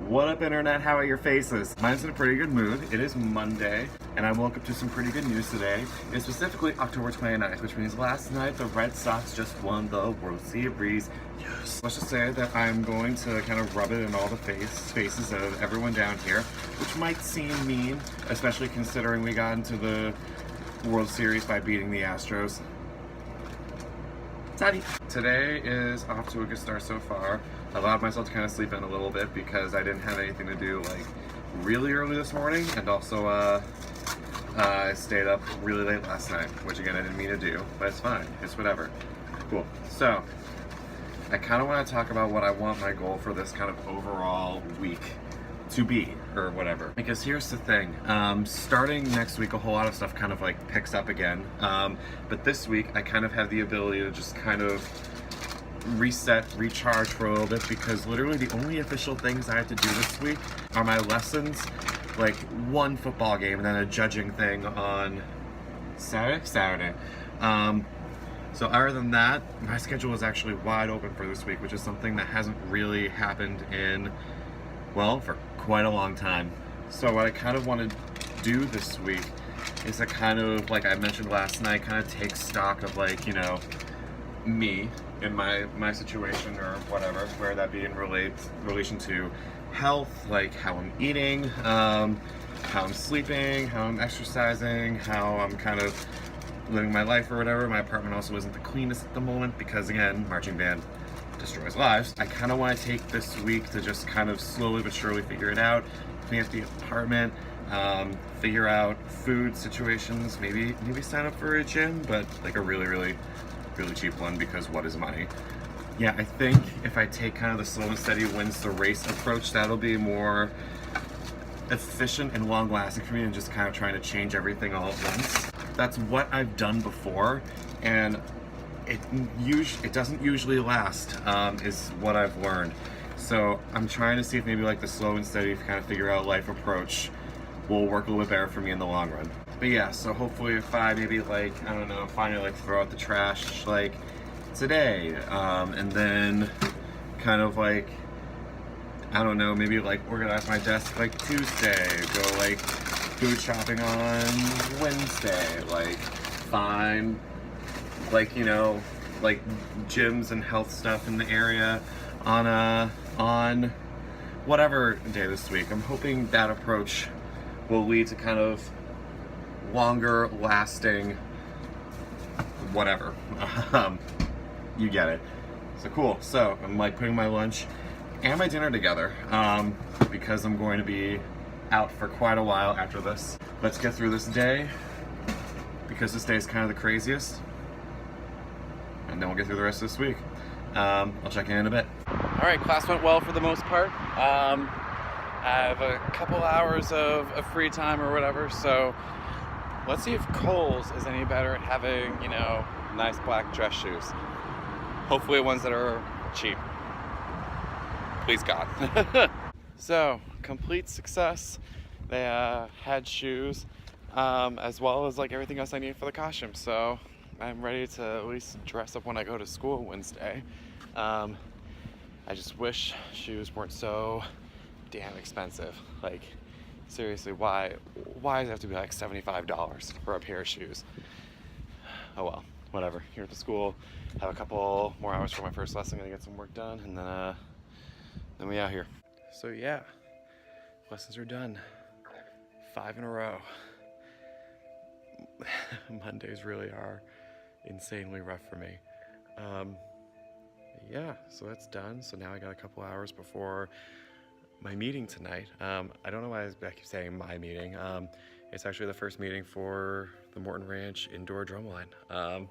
What up, internet? How are your faces? Mine's in a pretty good mood. It is Monday, and I woke up to some pretty good news today. It's specifically October 29th, which means last night the Red Sox just won the World Series. Yes. Let's just say that I'm going to kind of rub it in all the faces of everyone down here, which might seem mean, especially considering we got into the World Series by beating the Astros. Sorry. Today is off to a good start so far. I allowed myself to kind of sleep in a little bit because I didn't have anything to do like really early this morning, and also I stayed up really late last night, which again I didn't mean to do, but it's fine. It's whatever. Cool. So I kind of want to talk about what I want my goal for this kind of overall week to be, or whatever. Because here's the thing, starting next week a whole lot of stuff kind of like picks up again, but this week I kind of have the ability to just kind of reset, recharge for a little bit, because literally the only official things I have to do this week are my lessons, like one football game, and then a judging thing on Saturday. So other than that, my schedule is actually wide open for this week, which is something that hasn't really happened in, well, for quite a long time. So what I kind of want to do this week is to kind of, like I mentioned last night, kind of take stock of, like, you know, me in my situation or whatever, where that be in relation to health, like how I'm eating, how I'm sleeping, how I'm exercising, how I'm kind of living my life or whatever. My apartment also isn't the cleanest at the moment because, again, marching band destroys lives. I kind of want to take this week to just kind of slowly but surely figure it out, clean up the apartment, figure out food situations, maybe sign up for a gym, but like a really cheap one, because what is money? Yeah, I think if I take kind of the slow and steady wins the race approach, that'll be more efficient and long lasting for me than just kind of trying to change everything all at once. That's what I've done before, and it doesn't usually last, is what I've learned. So I'm trying to see if maybe like the slow and steady kind of figure out life approach will work a little bit better for me in the long run. But yeah, so hopefully if I maybe like, I don't know, finally like throw out the trash like today, and then kind of like, I don't know, maybe like organize my desk like Tuesday, go like food shopping on Wednesday, like find like, you know, like gyms and health stuff in the area on whatever day this week. I'm hoping that approach will lead to kind of longer lasting whatever. You get it. So cool. So I'm like putting my lunch and my dinner together, because I'm going to be out for quite a while after this. Let's get through this day, because this day is kind of the craziest, and then we'll get through the rest of this week. I'll check in a bit. All right, class went well for the most part. I have a couple hours of free time or whatever, so let's see if Kohl's is any better at having, you know, nice black dress shoes. Hopefully ones that are cheap. Please God. So, complete success. They had shoes, as well as like everything else I need for the costume. So I'm ready to at least dress up when I go to school Wednesday. I just wish shoes weren't so damn expensive. Like, seriously, why does it have to be like $75 for a pair of shoes? Oh well, whatever. Here at the school, have a couple more hours for my first lesson, gonna get some work done, and then we out here. So yeah, lessons are done. 5 in a row. Mondays really are insanely rough for me. Yeah, so that's done. So now I got a couple hours before my meeting tonight. I don't know why I keep saying my meeting. It's actually the first meeting for the Morton Ranch indoor drumline.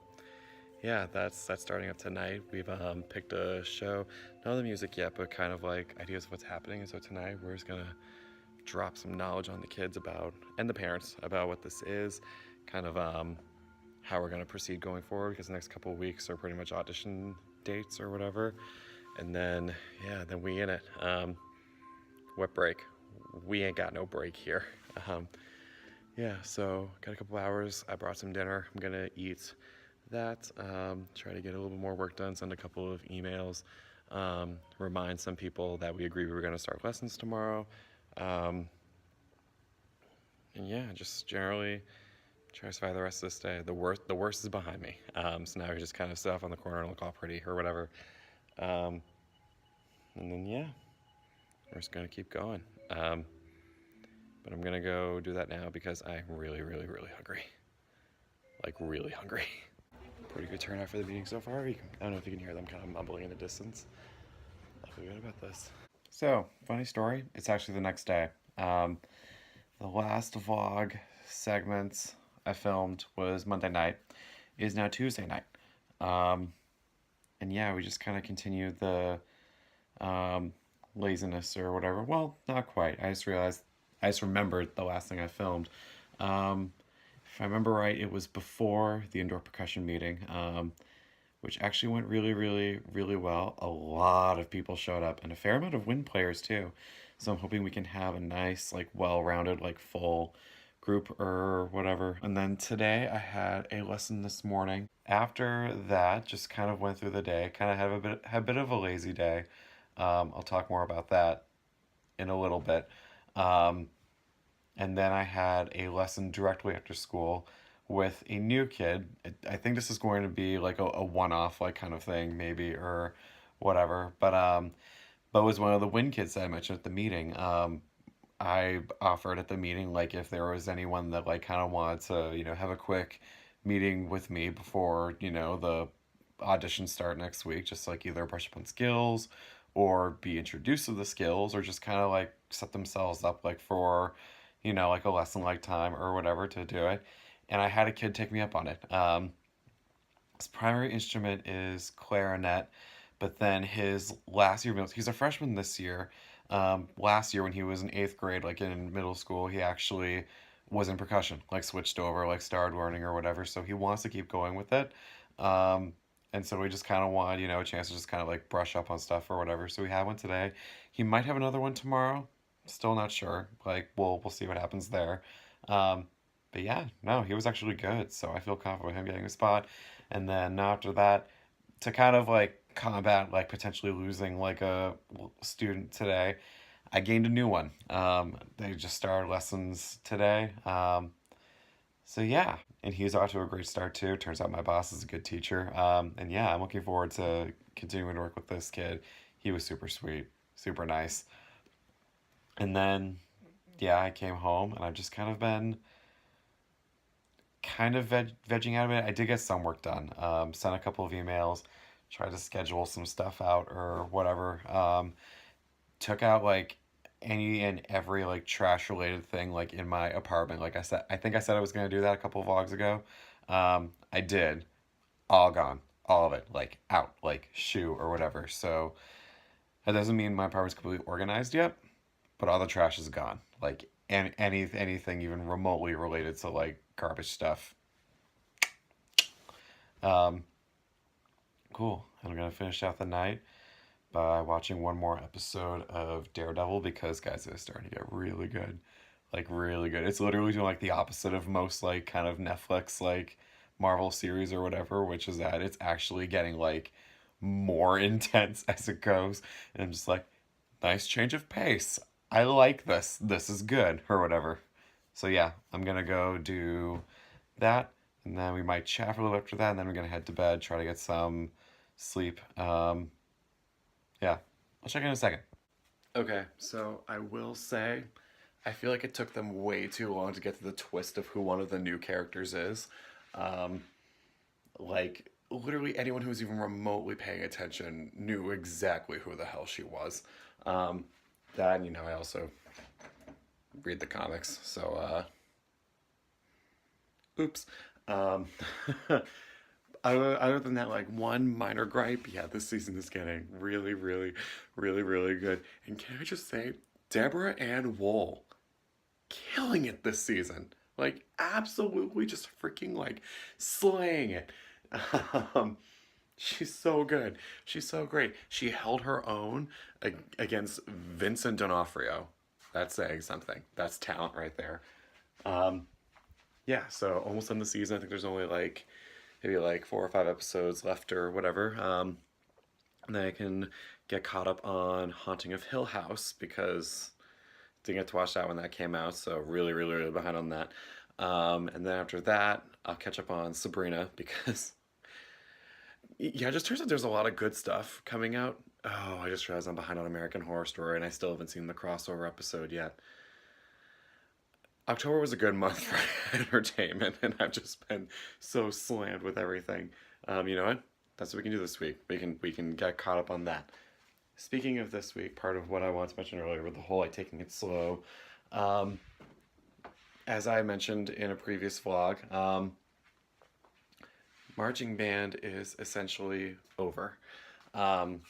Yeah, that's starting up tonight. We've picked a show, not the music yet, but kind of like ideas of what's happening. And so tonight we're just gonna drop some knowledge on the kids about, and the parents, about what this is, kind of how we're gonna proceed going forward, because the next couple of weeks are pretty much audition dates or whatever. And then, yeah, then we in it. What break? We ain't got no break here. Yeah, so got a couple hours. I brought some dinner. I'm gonna eat that, try to get a little bit more work done, send a couple of emails, remind some people that we agreed we were going to start lessons tomorrow. And yeah, just generally try to survive the rest of this day. The worst is behind me. So now we just kind of sit off on the corner and look all pretty or whatever. And then yeah, we're just gonna keep going. But I'm gonna go do that now because I'm really, really, really hungry. Like really hungry. Pretty good turnout for the meeting so far. I don't know if you can hear them kind of mumbling in the distance. I feel good about this. So, funny story. It's actually the next day. The last vlog segments I filmed was Monday night. It is now Tuesday night. And yeah, we just kind of continued the laziness or whatever. Well, not quite. I just remembered the last thing I filmed. If I remember right, it was before the indoor percussion meeting, which actually went really, really, really well. A lot of people showed up and a fair amount of wind players too. So I'm hoping we can have a nice, like, well-rounded, like, full group or whatever. And then today I had a lesson this morning. After that, just kind of went through the day, kind of had a bit of a lazy day. I'll talk more about that in a little bit. And then I had a lesson directly after school with a new kid. I think this is going to be like a one-off like kind of thing maybe or whatever. But it was one of the Win kids that I mentioned at the meeting. I offered at the meeting like if there was anyone that like kind of wanted to, have a quick meeting with me before, the auditions start next week, just like either brush up on skills or be introduced to the skills or just kind of like set themselves up like for, like a lesson like time or whatever to do it. And I had a kid take me up on it. His primary instrument is clarinet, but then his last year, he's a freshman this year. Last year when he was in 8th grade, like in middle school, he actually was in percussion, like switched over, like started learning or whatever. So he wants to keep going with it. And so we just kind of wanted, a chance to just kind of like brush up on stuff or whatever. So we had one today. He might have another one tomorrow. Still not sure. Like we'll see what happens there. But yeah, no, he was actually good. So I feel confident with him getting a spot. And then after that, to kind of like combat like potentially losing like a student today, I gained a new one. They just started lessons today. So yeah, and he's off to a great start too. Turns out my boss is a good teacher. And yeah, I'm looking forward to continuing to work with this kid. He was super sweet, super nice. And then yeah, I came home and I've just kind of been kind of vegging out of it. I did get some work done. Sent a couple of emails, tried to schedule some stuff out or whatever. Took out like any and every like trash related thing like in my apartment. Like I think I said I was gonna do that a couple of vlogs ago. I did. All gone. All of it. Like out. Like shoe or whatever. So that doesn't mean my apartment's completely organized yet, but all the trash is gone. Like anything even remotely related to like garbage stuff. Um, cool. I'm gonna finish out the night by watching one more episode of Daredevil because guys, it's starting to get really good. Like really good. It's literally doing like the opposite of most like kind of Netflix like Marvel series or whatever, which is that it's actually getting like more intense as it goes. And I'm just like, nice change of pace. I like this. This is good or whatever. So yeah, I'm gonna go do that, and then we might chat for a little after that, and then we're gonna head to bed, try to get some sleep. Yeah, I'll check in a second. Okay, so I will say, I feel like it took them way too long to get to the twist of who one of the new characters is. Um, like, literally anyone who was even remotely paying attention knew exactly who the hell she was. That, and I also read the comics, so, oops. Um, other than that, like one minor gripe, yeah, this season is getting really, really, really, really good. And can I just say, Deborah Ann Wool, killing it this season. Like, absolutely just freaking, like, slaying it. Um, she's so good. She's so great. She held her own against Vincent D'Onofrio. That's saying something. That's talent right there. Um, yeah, so almost on the season. I think there's only like maybe like 4 or 5 episodes left or whatever. And then I can get caught up on Haunting of Hill House because didn't get to watch that when that came out, so really behind on that. And then after that, I'll catch up on Sabrina because yeah, it just turns out there's a lot of good stuff coming out. Oh, I just realized I'm behind on American Horror Story and I still haven't seen the crossover episode yet. October was a good month for entertainment, and I've just been so slammed with everything. You know what? That's what we can do this week. We can get caught up on that. Speaking of this week, part of what I wanted to mention earlier with the whole like taking it slow, um, as I mentioned in a previous vlog, marching band is essentially over. Um,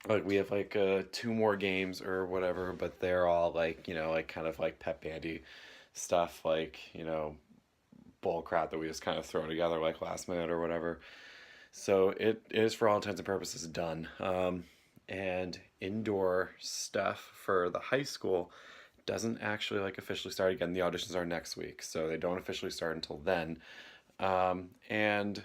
like we have like two more games or whatever, but they're all like like kind of like pep bandy stuff, like bull crap that we just kind of throw together like last minute or whatever. So it is for all intents and purposes done. And indoor stuff for the high school doesn't actually like officially start again. The auditions are next week, so they don't officially start until then. Um, and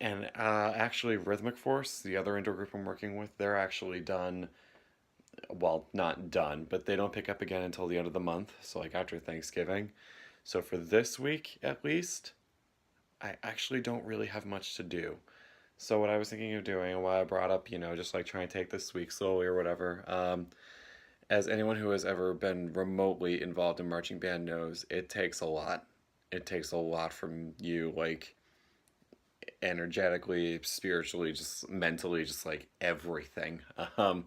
actually, Rhythmic Force, the other indoor group I'm working with, they're actually done. Well, not done, but they don't pick up again until the end of the month, so like after Thanksgiving. So for this week, at least, I actually don't really have much to do. So what I was thinking of doing, and why I brought up, just like trying to take this week slowly or whatever, as anyone who has ever been remotely involved in marching band knows, it takes a lot. It takes a lot from you, like energetically, spiritually, just mentally, just like everything. Um,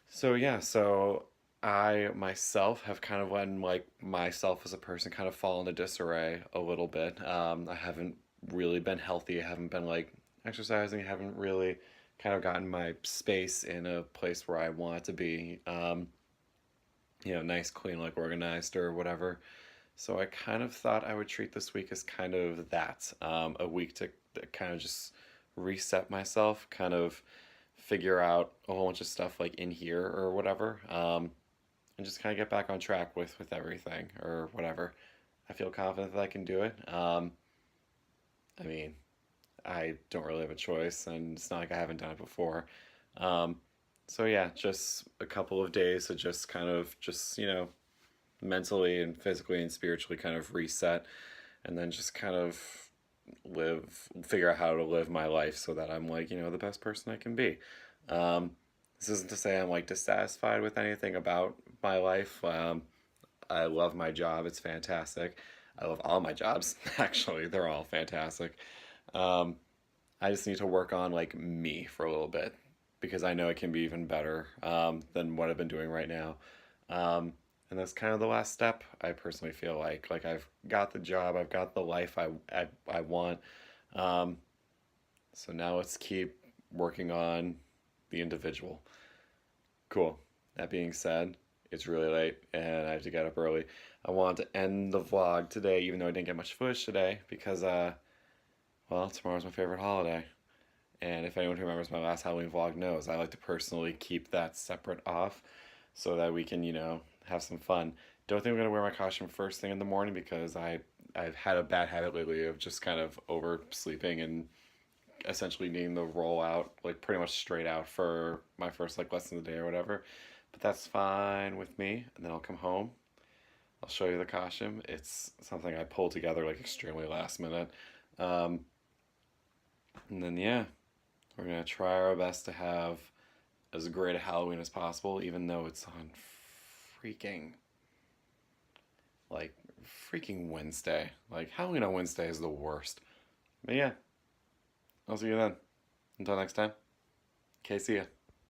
so yeah, so I myself have kind of let like myself as a person kind of fall into disarray a little bit. I haven't really been healthy. I haven't been like exercising. I haven't really kind of gotten my space in a place where I want it to be. Nice, clean, like organized or whatever. So I kind of thought I would treat this week as kind of that, a week to kind of just reset myself, kind of figure out a whole bunch of stuff like in here or whatever, and just kind of get back on track with everything or whatever. I feel confident that I can do it. I mean, I don't really have a choice, and it's not like I haven't done it before. Um, so yeah, just a couple of days to just kind of just mentally and physically and spiritually kind of reset, and then just kind of figure out how to live my life so that I'm like the best person I can be. Um, this isn't to say I'm like dissatisfied with anything about my life. I love my job; it's fantastic. I love all my jobs. Actually, they're all fantastic. Um, I just need to work on like me for a little bit because I know it can be even better than what I've been doing right now. And that's kind of the last step. I personally feel like I've got the job, I've got the life I want. Um, so now let's keep working on the individual. Cool. That being said, it's really late and I have to get up early. I want to end the vlog today, even though I didn't get much footage today, because well, tomorrow's my favorite holiday. And if anyone who remembers my last Halloween vlog knows, I like to personally keep that separate off so that we can, have some fun. Don't think I'm gonna wear my costume first thing in the morning because I've had a bad habit lately of just kind of oversleeping and essentially needing to roll out like pretty much straight out for my first like lesson of the day or whatever. But that's fine with me. And then I'll come home. I'll show you the costume. It's something I pulled together like extremely last minute. Um, and then yeah, we're gonna try our best to have as great a Halloween as possible, even though it's on freaking like freaking Wednesday. Like Halloween on Wednesday is the worst. But yeah, I'll see you then. Until next time. Okay, see ya.